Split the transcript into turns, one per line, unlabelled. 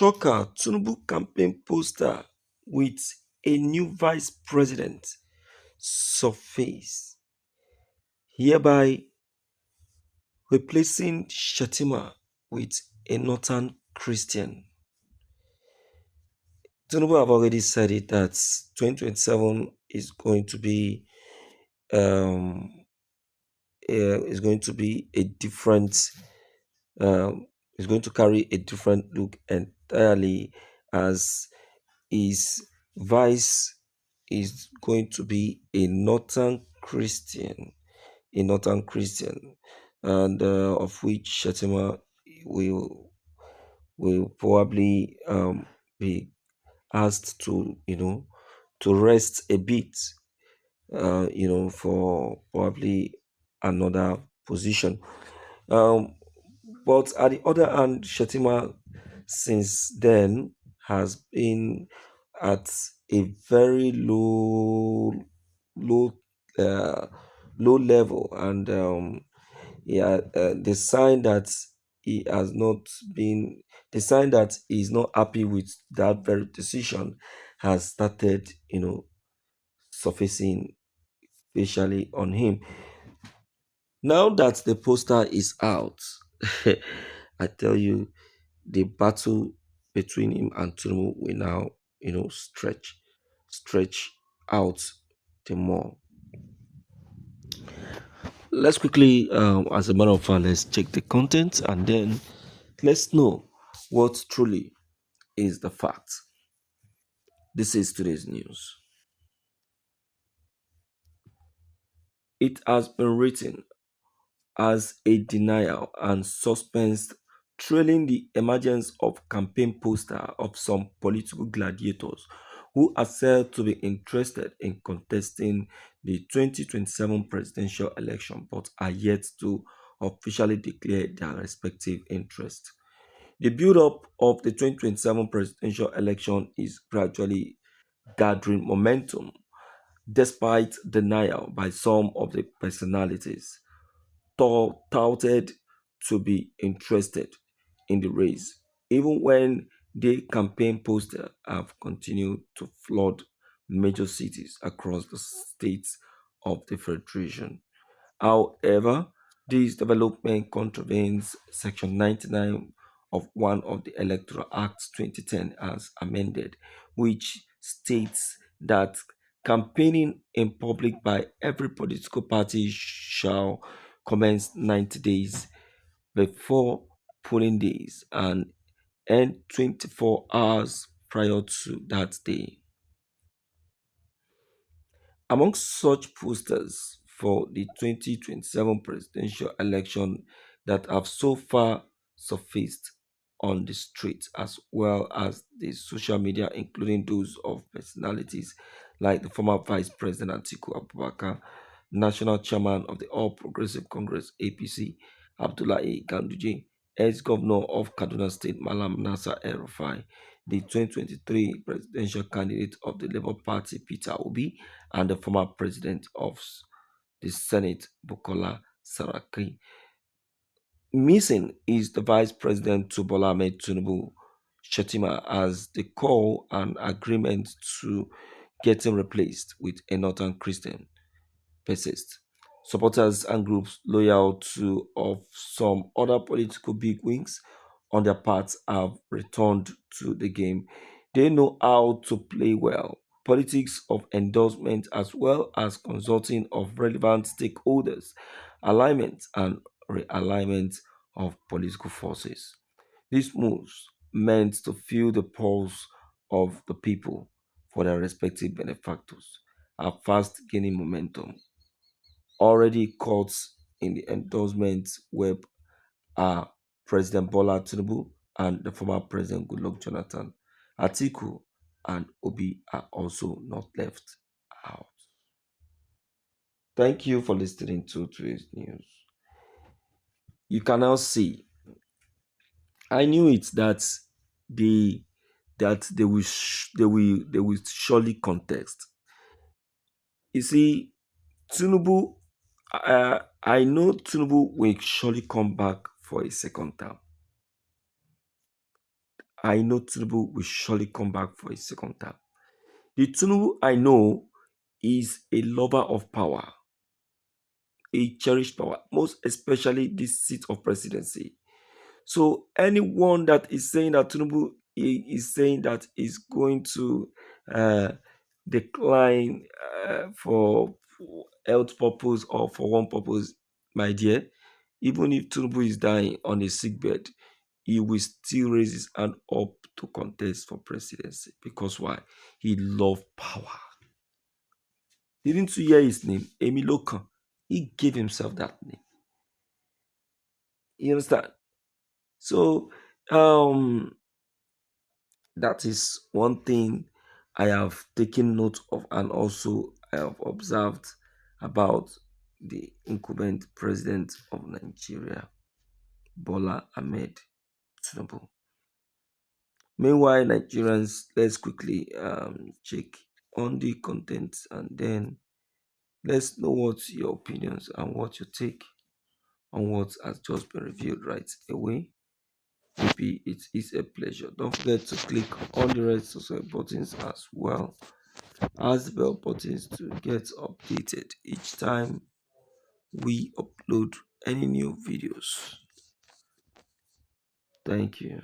shocker, Tinubu campaign poster with a new vice president surface, hereby replacing Shettima with a northern Christian. Tinubu have already said it that 2027 is going to be um, a different is going to carry a different look entirely, as his vice is going to be a northern Christian, and of which Shatima will probably be asked to to rest a bit, for probably another position. Um, but at the other hand, Shetima since then has been at a very low, uh, low level, and yeah, he has not been the sign that he is not happy with that very decision has started, surfacing facially on him. Now that the poster is out, I tell you, the battle between him and Tinubu will now, stretch out the more. Let's quickly, as a matter of fact, let's check the content and then let's know what truly is the fact. This is today's news. It has been written as a denial and suspense trailing the emergence of campaign poster of some political gladiators who are said to be interested in contesting the 2027 presidential election but are yet to officially declare their respective interests. The build-up of the 2027 presidential election is gradually gathering momentum despite denial by some of the personalities touted to be interested in the race, even when their campaign posters have continued to flood major cities across the states of the Federation. However, this development contravenes Section 99 of one of the Electoral Acts 2010 as amended, which states that campaigning in public by every political party shall commence 90 days before polling days and end 24 hours prior to that day. Among such posters for the 2027 presidential election that have so far surfaced on the streets as well as the social media, including those of personalities like the former Vice President Atiku Abubakar, National Chairman of the All Progressive Congress APC, Abdullahi Ganduje, ex-governor of Kaduna State Malam Nasser El-Rufai, the 2023 presidential candidate of the Labour Party Peter Obi, and the former president of the Senate Bukola Saraki. Missing is the Vice President to Bola Ahmed Tinubu Shettima as the call and agreement to get him replaced with a Northern Christian persist. Supporters and groups loyal to of some other political bigwigs on their parts have returned to the game. They know how to play well. Politics of endorsement as well as consulting of relevant stakeholders, alignment and realignment of political forces. These moves meant to feel the pulse of the people for their respective benefactors are fast gaining momentum. Already caught in the endorsement web are President Bola Tinubu and the former President Goodluck Jonathan. Atiku and Obi are also not left out. Thank you for listening to today's news. You can now see. I knew it that they they will surely contest. You see, Tinubu, I know Tinubu will surely come back for a second term. I know Tinubu will surely come back for a second term. The Tinubu I know is a lover of power, a cherished power, most especially this seat of presidency. So anyone that is saying that Tinubu is saying that is going to uh, decline for health purpose or for one purpose, my dear, even if Tinubu is dying on a sick bed, he will still raise his hand up to contest for presidency. Because why? He loved power. Didn't you hear his name? Emi Lokan. He gave himself that name. You understand? So that is one thing I have taken note of, and also I have observed about the incumbent president of Nigeria, Bola Ahmed Tinubu. Meanwhile, Nigerians, let's quickly check on the content, and then let's know what's your opinions and what you take on what has just been revealed right away. Maybe it is a pleasure. Don't forget to click on the red subscribe buttons as well as the bell buttons to get updated each time we upload any new videos. Thank you.